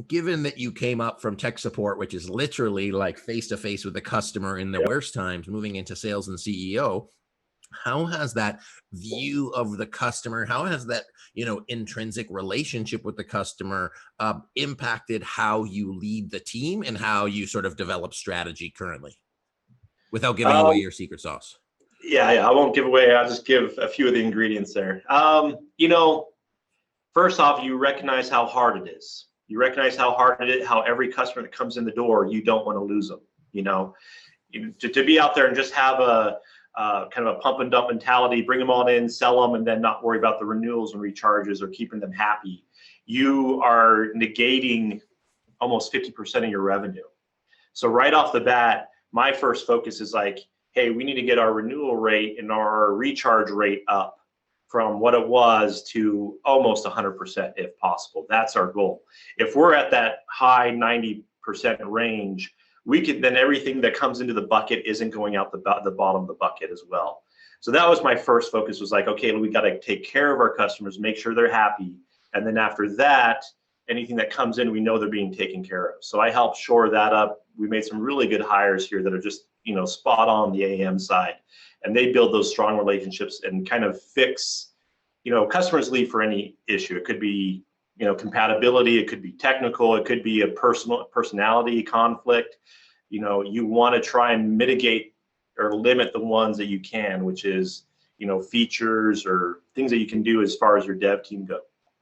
given that you came up from tech support, which is literally like face to face with the customer in the worst times, moving into sales and CEO, how has that view of the customer, how has that, intrinsic relationship with the customer impacted how you lead the team and how you sort of develop strategy currently, without giving away your secret sauce? Yeah, I won't give away. I'll just give a few of the ingredients there. First off, you recognize how hard it is. You recognize how hard it is, how every customer that comes in the door, you don't want to lose them. To be out there and just have a kind of a pump and dump mentality, bring them all in, sell them, and then not worry about the renewals and recharges or keeping them happy, you are negating almost 50% of your revenue. So right off the bat, my first focus is like, hey, we need to get our renewal rate and our recharge rate up from what it was to almost 100% if possible. That's our goal. If we're at that high 90% range, we could, then everything that comes into the bucket isn't going out the bottom of the bucket as well. So that was my first focus, was like, okay, we got to take care of our customers, make sure they're happy. And then after that, anything that comes in, we know they're being taken care of. So I helped shore that up. We made some really good hires here that are just, spot on the AM side. And they build those strong relationships and kind of fix, customers leave for any issue. It could be, compatibility, it could be technical, it could be a personality conflict. You want to try and mitigate or limit the ones that you can, which is, features or things that you can do as far as your dev team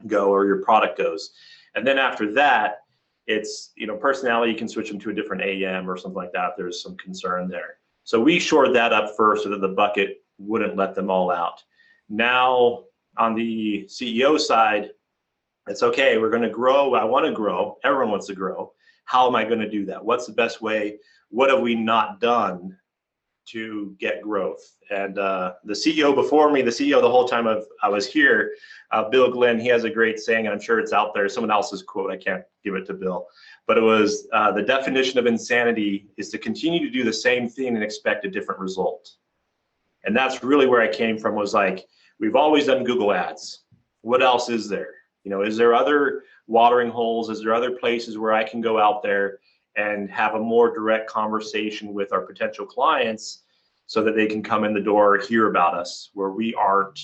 go or your product goes. And then after that, it's, personality, you can switch them to a different AM or something like that if there's some concern there. So we shored that up first so that the bucket wouldn't let them all out. Now, on the CEO side, it's okay, we're going to grow. I want to grow. Everyone wants to grow. How am I going to do that? What's the best way? What have we not done to get growth? And the CEO before me, the CEO the whole time I was here, Bill Glenn, he has a great saying, and I'm sure it's out there, someone else's quote, I can't give it to Bill, but it was, the definition of insanity is to continue to do the same thing and expect a different result. And that's really where I came from, was like, we've always done Google Ads. What else is there? Is there other watering holes? Is there other places where I can go out there and have a more direct conversation with our potential clients so that they can come in the door, hear about us, where we aren't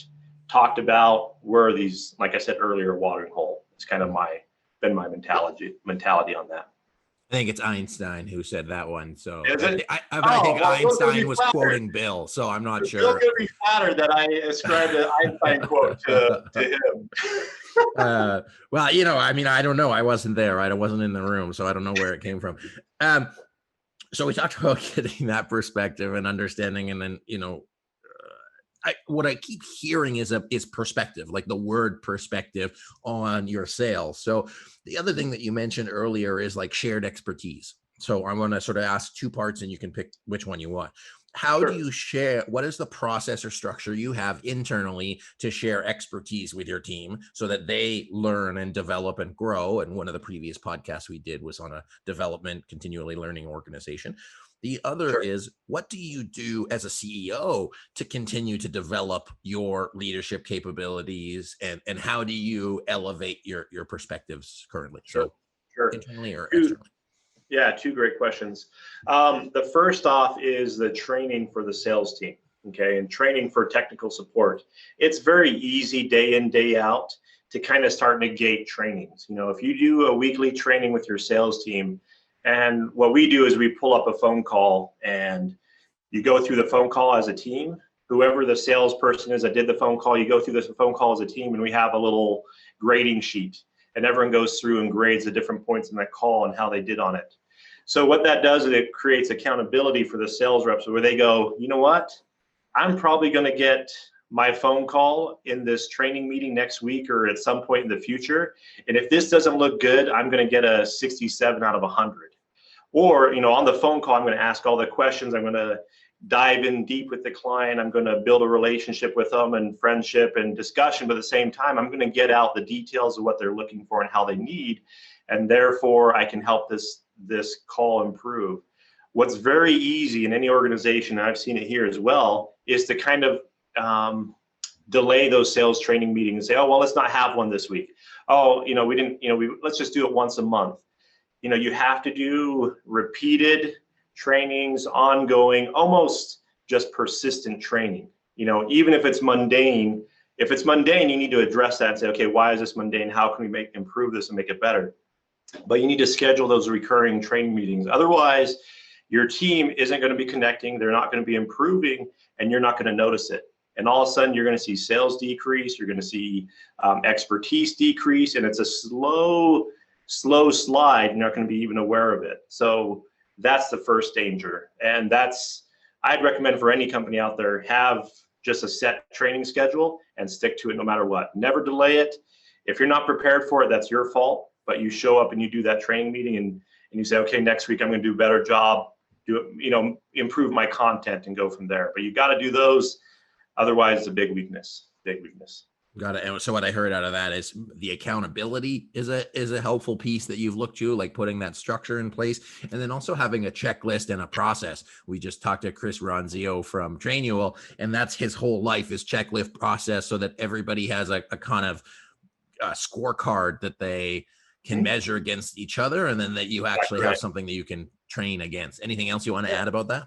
talked about? Where are these, like I said earlier, watering hole? It's kind of been my mentality on that. I think it's Einstein who said that one. So I think well, Einstein was quoting Bill, so I'm not sure. Bill's gonna be flattered that I ascribed an Einstein quote to him. Well, I don't know. I wasn't there. I wasn't in the room, so I don't know where it came from. So we talked about getting that perspective and understanding, and then what I keep hearing is perspective, like the word perspective on your sales. So the other thing that you mentioned earlier is like shared expertise. So I'm going to sort of ask two parts and you can pick which one you want. How do you share? What is the process or structure you have internally to share expertise with your team so that they learn and develop and grow? And one of the previous podcasts we did was on a development, continually learning organization. The other is, what do you do as a CEO to continue to develop your leadership capabilities, and how do you elevate your perspectives currently? So internally or externally? Yeah, two great questions. The first off is the training for the sales team, okay, and training for technical support. It's very easy day in, day out to kind of start negate trainings. If you do a weekly training with your sales team, and what we do is we pull up a phone call and you go through the phone call as a team. Whoever the salesperson is that did the phone call, you go through this phone call as a team, and we have a little grading sheet, and everyone goes through and grades the different points in that call and how they did on it. So what that does is it creates accountability for the sales reps, where they go, you know what, I'm probably going to get my phone call in this training meeting next week or at some point in the future, and if this doesn't look good, I'm going to get a 67 out of 100. Or, on the phone call, I'm going to ask all the questions. I'm going to dive in deep with the client. I'm going to build a relationship with them and friendship and discussion. But at the same time, I'm going to get out the details of what they're looking for and how they need. And therefore, I can help this call improve. What's very easy in any organization, and I've seen it here as well, is to kind of delay those sales training meetings and say, oh, well, let's not have one this week. Oh, we didn't, let's just do it once a month. You have to do repeated trainings, ongoing, almost just persistent training. Even if it's mundane, you need to address that and say, okay, why is this mundane? How can we improve this and make it better? But you need to schedule those recurring training meetings. Otherwise, your team isn't going to be connecting, they're not going to be improving, and you're not going to notice it. And all of a sudden, you're going to see sales decrease, you're going to see expertise decrease, and it's a slow slide. You're not going to be even aware of it. So that's the first danger. And I'd recommend for any company out there, have just a set training schedule and stick to it no matter what. Never delay it. If you're not prepared for it, that's your fault. But you show up and you do that training meeting and you say, okay, next week I'm going to do a better job, improve my content and go from there. But you got to do those. Otherwise, it's a big weakness. Got it. And so what I heard out of that is the accountability is a helpful piece that you've looked to, like putting that structure in place, and then also having a checklist and a process. We just talked to Chris Ronzio from Trainual, and that's his whole life is checklist process, so that everybody has a kind of scorecard that they can measure against each other, and then that you actually have something that you can train against. Anything else you want to add about that?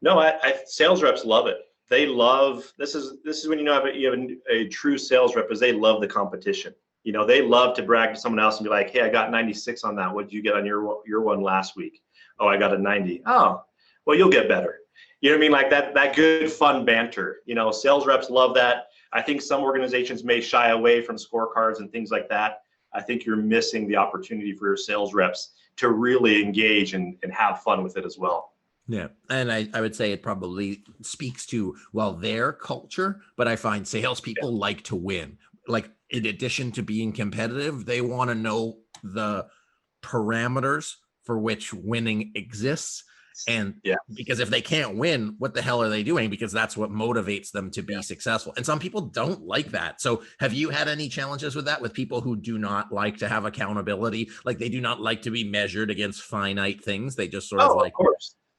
No, sales reps love it. They love, this is when you have a true sales rep, is they love the competition. They love to brag to someone else and be like, hey, I got 96 on that. What did you get on your one last week? Oh, I got a 90. Oh, well, you'll get better. You know what I mean? Like that good fun banter. Sales reps love that. I think some organizations may shy away from scorecards and things like that. I think you're missing the opportunity for your sales reps to really engage and have fun with it as well. Yeah. And I would say it probably speaks to, their culture, but I find salespeople like to win. Like, in addition to being competitive, they want to know the parameters for which winning exists. And because if they can't win, what the hell are they doing? Because that's what motivates them to be successful. And some people don't like that. So have you had any challenges with that, with people who do not like to have accountability? Like, they do not like to be measured against finite things. They just sort of like,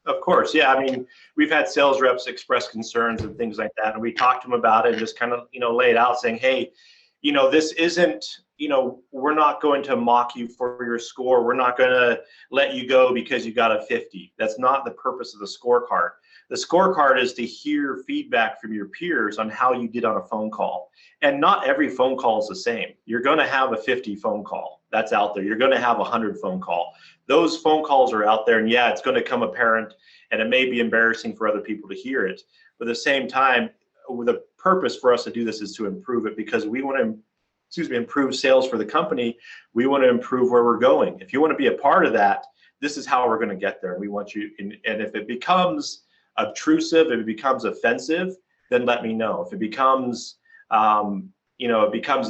Of course. Yeah. I mean, we've had sales reps express concerns and things like that. And we talked to them about it and just kind of, lay it out saying, hey, this isn't, we're not going to mock you for your score. We're not going to let you go because you got a 50. That's not the purpose of the scorecard. The scorecard is to hear feedback from your peers on how you did on a phone call. And not every phone call is the same. You're going to have a 50 phone call. That's out there. You're going to have a 100 phone call. Those phone calls are out there, and it's going to come apparent, and it may be embarrassing for other people to hear it. But at the same time, the purpose for us to do this is to improve it, because we want to improve sales for the company. We want to improve where we're going. If you want to be a part of that, this is how we're going to get there. We want you, and if it becomes obtrusive, if it becomes offensive, then let me know. If it becomes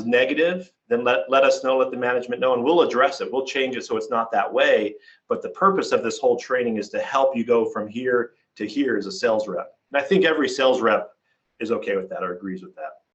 negative, then let us know, let the management know, and we'll address it. We'll change it so it's not that way. But the purpose of this whole training is to help you go from here to here as a sales rep. And I think every sales rep is okay with that or agrees with that.